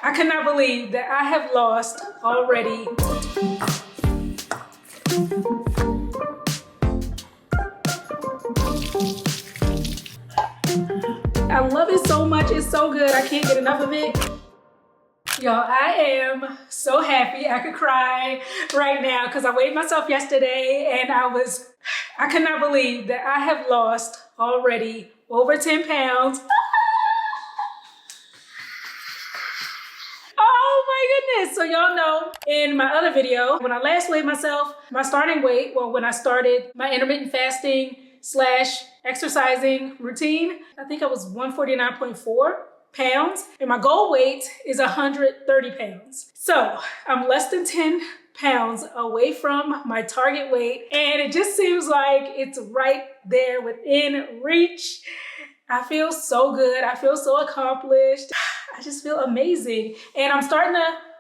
I cannot believe that I have lost already. I love it so much. It's so good. I can't get enough of it. Y'all, I am so happy. I could cry right now because I weighed myself yesterday and I cannot believe that I have lost already over 10 pounds. Oh my goodness. So y'all know in my other video, when I last weighed myself, my starting weight, well, when I started my intermittent fasting / exercising routine, I think I was 149.4 pounds and my goal weight is 130 pounds. So I'm less than 10 pounds away from my target weight and it just seems like it's right there within reach. I feel so good. I feel so accomplished. I just feel amazing. And I'm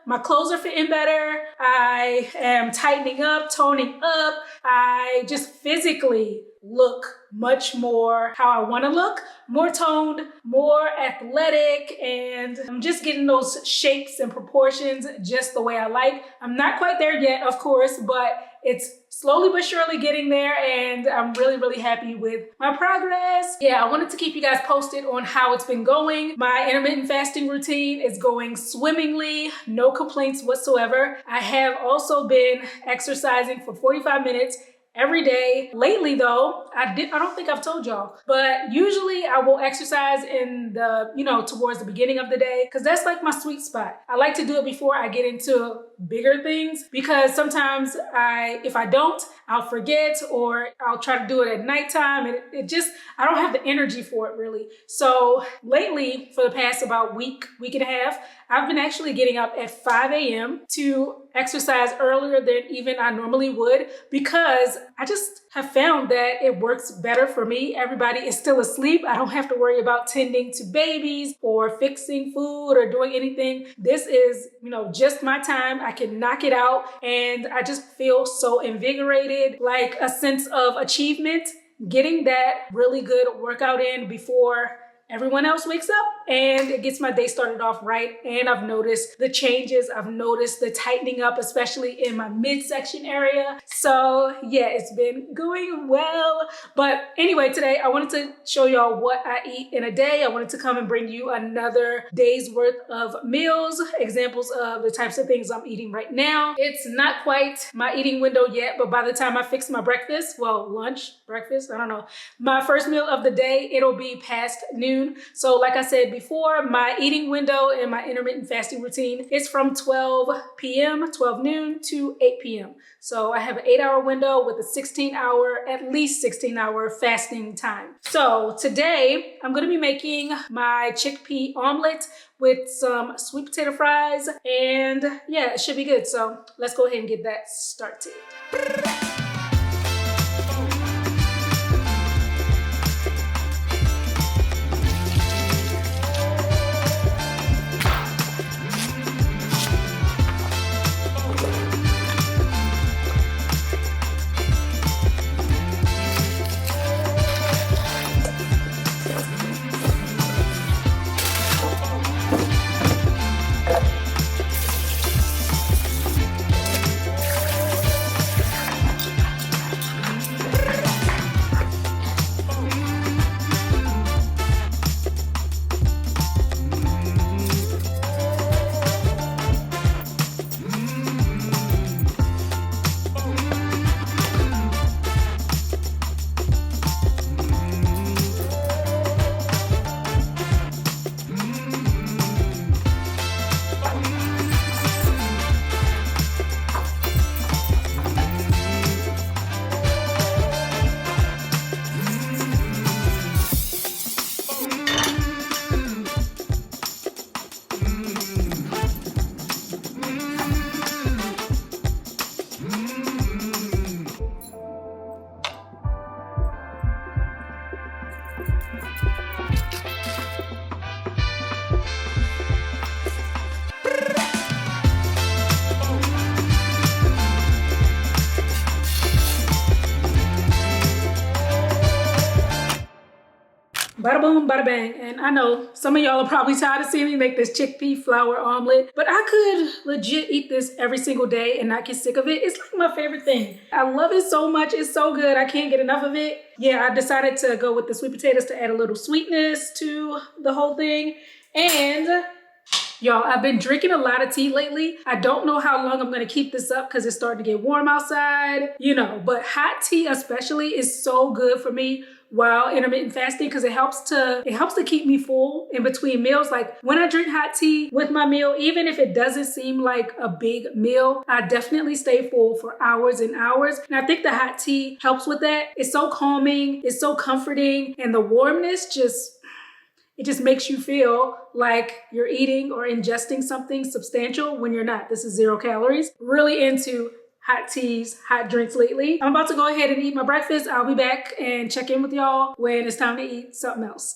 my clothes are fitting better. I am tightening up, toning up. I just physically look much more how I want to look, more toned, more athletic, and I'm just getting those shapes and proportions just the way I like. I'm not quite there yet, of course, but it's slowly but surely getting there, and I'm really, really happy with my progress. Yeah, I wanted to keep you guys posted on how it's been going. My intermittent fasting routine is going swimmingly, no complaints whatsoever. I have also been exercising for 45 minutes every day. Lately though, I don't think I've told y'all, but usually I will exercise in towards the beginning of the day because that's like my sweet spot. I like to do it before I get into bigger things because sometimes if I don't, I'll forget or I'll try to do it at nighttime and I don't have the energy for it really. So lately, for the past about week and a half, I've been actually getting up at 5 a.m. to exercise earlier than even I normally would because I just have found that it works better for me. Everybody is still asleep. I don't have to worry about tending to babies or fixing food or doing anything. This is, just my time. I can knock it out and I just feel so invigorated, like a sense of achievement, getting that really good workout in before everyone else wakes up, and it gets my day started off right. And I've noticed the changes. I've noticed the tightening up, especially in my midsection area. So yeah, it's been going well. But anyway, today I wanted to show y'all what I eat in a day. I wanted to come and bring you another day's worth of meals, examples of the types of things I'm eating right now. It's not quite my eating window yet, but by the time I fix my breakfast, well, lunch, breakfast, I don't know, my first meal of the day, it'll be past noon. So like I said before, my eating window in my intermittent fasting routine is from 12 noon to 8 p.m. So I have an 8-hour window with a at least 16 hour fasting time. So today I'm going to be making my chickpea omelet with some sweet potato fries, and yeah, it should be good. So let's go ahead and get that started. Bada boom, bada bang. And And I know some of y'all are probably tired of seeing me make this chickpea flour omelet, but I could legit eat this every single day and not get sick of it. It's like my favorite thing. I love it so much. It's so good. I can't get enough of it. Yeah, I decided to go with the sweet potatoes to add a little sweetness to the whole thing. And y'all, I've been drinking a lot of tea lately. I don't know how long I'm gonna keep this up because it's starting to get warm outside, you know, but hot tea especially is so good for me while intermittent fasting because it helps to keep me full in between meals. Like when I drink hot tea with my meal, even if it doesn't seem like a big meal, I definitely stay full for hours and hours. And I think the hot tea helps with that. It's so calming, it's so comforting, and the warmness just makes you feel like you're eating or ingesting something substantial when you're not. This is 0 calories. Really into hot teas, hot drinks lately. I'm about to go ahead and eat my breakfast. I'll be back and check in with y'all when it's time to eat something else.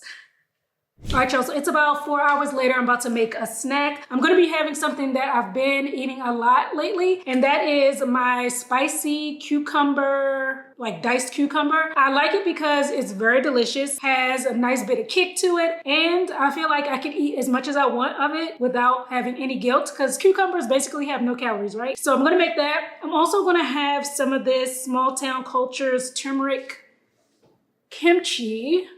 All right, y'all, so it's about 4 hours later. I'm about to make a snack. I'm gonna be having something that I've been eating a lot lately, and that is my spicy cucumber, like diced cucumber. I like it because it's very delicious, has a nice bit of kick to it, and I feel like I can eat as much as I want of it without having any guilt because cucumbers basically have no calories, right? So I'm gonna make that. I'm also gonna have some of this Small Town Culture's turmeric kimchi.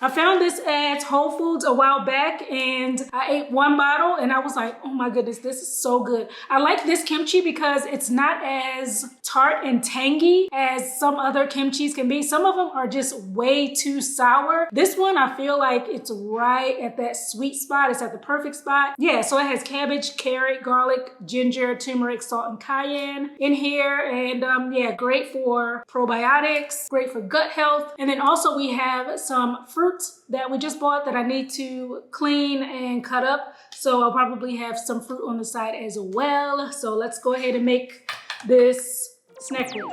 I found this at Whole Foods a while back and I ate 1 bottle and I was like, oh my goodness, this is so good. I like this kimchi because it's not as tart and tangy as some other kimchis can be. Some of them are just way too sour. This one, I feel like it's right at that sweet spot. It's at the perfect spot. Yeah, so it has cabbage, carrot, garlic, ginger, turmeric, salt, and cayenne in here. And yeah, great for probiotics, great for gut health. And then also we have some fruit that we just bought that I need to clean and cut up. So I'll probably have some fruit on the side as well. So let's go ahead and make this snack plate.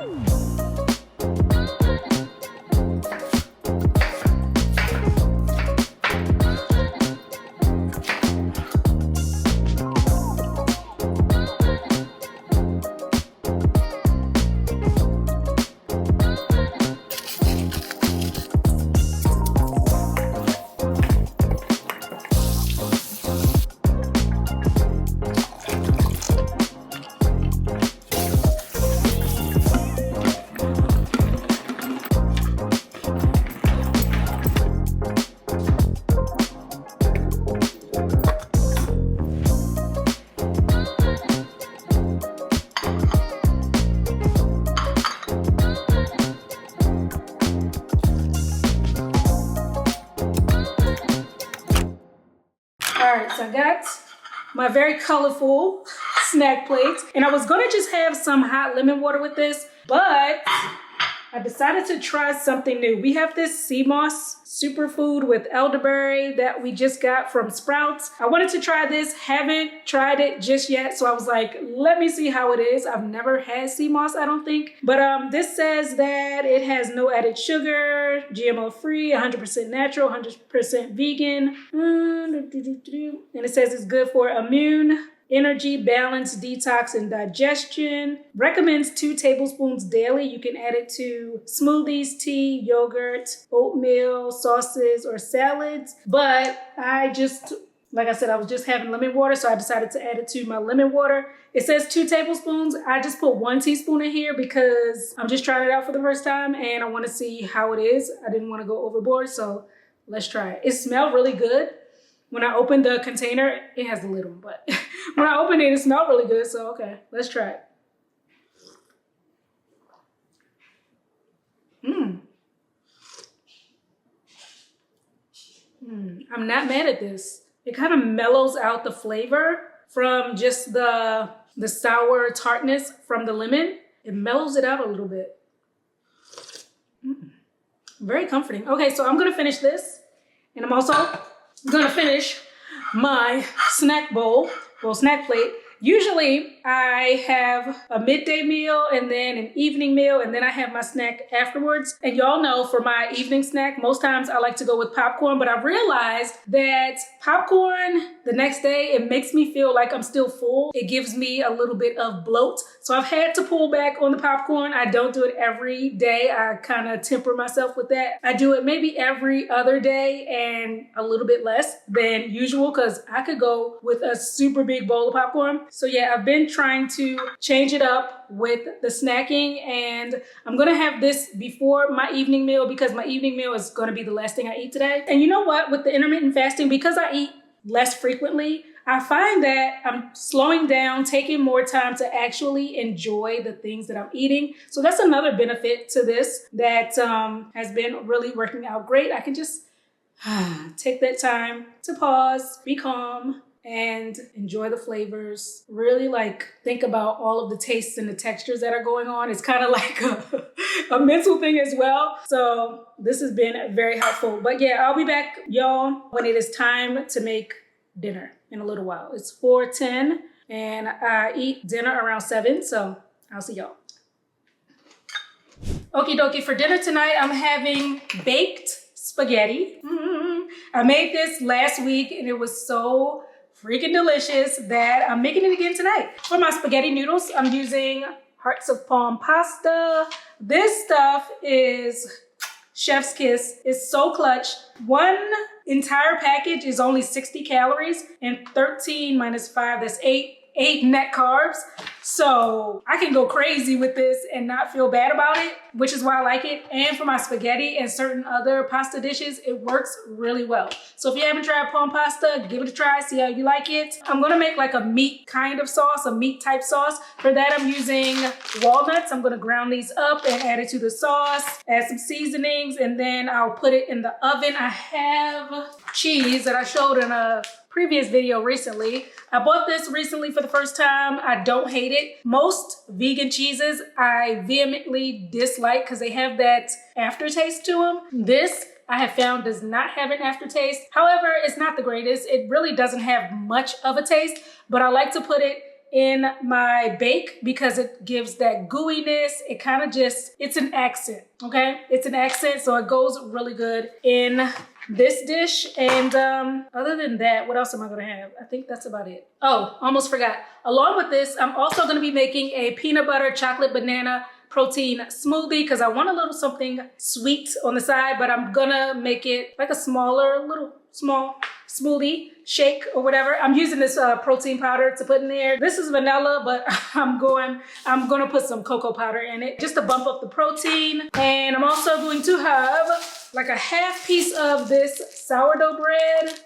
So I got my very colorful snack plate, and I was gonna just have some hot lemon water with this, but I decided to try something new. We have this sea moss superfood with elderberry that we just got from Sprouts. I wanted to try this, haven't tried it just yet, so I was like, let me see how it is. I've never had sea moss, I don't think, but this says that it has no added sugar, GMO free, 100% natural, 100% vegan, and it says it's good for immune, energy, balance, detox, and digestion. Recommends 2 tablespoons daily. You can add it to smoothies, tea, yogurt, oatmeal, sauces, or salads. But I just, like I said, I was just having lemon water, so I decided to add it to my lemon water. It says 2 tablespoons. I just put 1 teaspoon in here because I'm just trying it out for the first time and I want to see how it is. I didn't want to go overboard, so let's try it. It smelled really good. When I opened the container, it has the lid on, but when I opened it, it smelled really good. So, okay, let's try it. I'm not mad at this. It kind of mellows out the flavor from just the sour tartness from the lemon. It mellows it out a little bit. Very comforting. Okay, so I'm gonna finish this, and I'm also gonna finish my snack bowl, well, snack plate. Usually I have a midday meal and then an evening meal, and then I have my snack afterwards. And y'all know for my evening snack, most times I like to go with popcorn, but I realized that popcorn the next day, it makes me feel like I'm still full. It gives me a little bit of bloat. So I've had to pull back on the popcorn. I don't do it every day. I kind of temper myself with that. I do it maybe every other day and a little bit less than usual because I could go with a super big bowl of popcorn. So yeah, I've been trying to change it up with the snacking, and I'm gonna have this before my evening meal because my evening meal is gonna be the last thing I eat today. And you know what? With the intermittent fasting, because I eat less frequently, I find that I'm slowing down, taking more time to actually enjoy the things that I'm eating. So that's another benefit to this that has been really working out great. I can just take that time to pause, be calm, and enjoy the flavors. Really like think about all of the tastes and the textures that are going on. It's kind of like a mental thing as well. So this has been very helpful. But yeah, I'll be back, y'all, when it is time to make dinner in a little while. It's 4:10 and I eat dinner around 7. So I'll see y'all. Okie dokie, for dinner tonight, I'm having baked spaghetti. I made this last week and it was so freaking delicious that I'm making it again tonight. For my spaghetti noodles, I'm using hearts of palm pasta. This stuff is chef's kiss. It's so clutch. One entire package is only 60 calories and 13 minus 5, that's 8 net carbs. So I can go crazy with this and not feel bad about it, which is why I like it. And for my spaghetti and certain other pasta dishes, it works really well. So if you haven't tried palm pasta, give it a try, see how you like it. I'm gonna make like a meat kind of sauce, a meat type sauce. For that, I'm using walnuts. I'm gonna ground these up and add it to the sauce, add some seasonings, and then I'll put it in the oven. I have cheese that I showed in a previous video recently. I bought this recently for the first time. I don't hate it. Most vegan cheeses I vehemently dislike because they have that aftertaste to them. This I have found does not have an aftertaste. However, it's not the greatest. It really doesn't have much of a taste, but I like to put it in my bake because it gives that gooiness. It kind of just, it's an accent, okay? It's an accent, so it goes really good in this dish. And other than that, what else am I gonna have? I think that's about it. Oh, almost forgot. Along with this, I'm also gonna be making a peanut butter chocolate banana protein smoothie because I want a little something sweet on the side, but I'm gonna make it like a small smoothie shake or whatever. I'm using this protein powder to put in there. This is vanilla, but I'm gonna put some cocoa powder in it just to bump up the protein. And I'm also going to have like a half piece of this sourdough bread.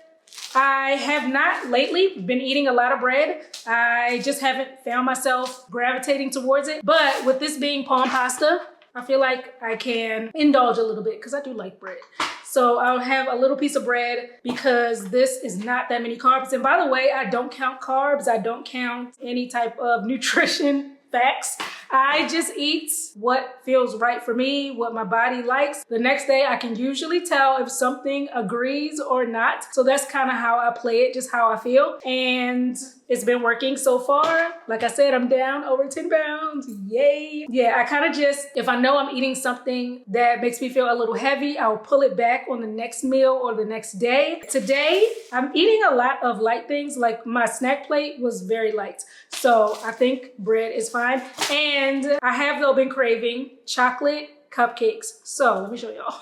I have not lately been eating a lot of bread. I just haven't found myself gravitating towards it. But with this being palm pasta, I feel like I can indulge a little bit because I do like bread. So I'll have a little piece of bread because this is not that many carbs. And by the way, I don't count carbs. I don't count any type of nutrition facts. I just eat what feels right for me, what my body likes. The next day I can usually tell if something agrees or not. So that's kind of how I play it, just how I feel. And it's been working so far. Like I said, I'm down over 10 pounds. Yay. Yeah, I kind of just, if I know I'm eating something that makes me feel a little heavy, I'll pull it back on the next meal or the next day. Today, I'm eating a lot of light things. Like my snack plate was very light. So I think bread is fine. And I have though been craving chocolate cupcakes. So let me show y'all.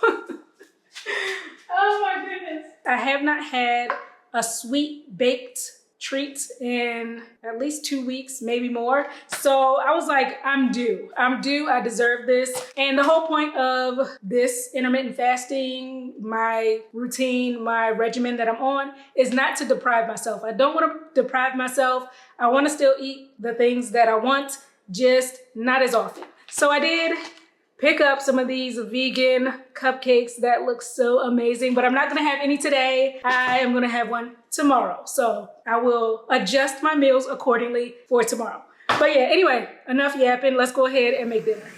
Oh my goodness. I have not had a sweet baked treat in at least 2 weeks, maybe more. So I was like, I'm due, I deserve this. And the whole point of this intermittent fasting, my routine, my regimen that I'm on is not to deprive myself. I don't want to deprive myself. I want to still eat the things that I want, just not as often. So I did pick up some of these vegan cupcakes that look so amazing, but I'm not gonna have any today. I am gonna have one tomorrow. So I will adjust my meals accordingly for tomorrow. But yeah, anyway, enough yapping. Let's go ahead and make dinner.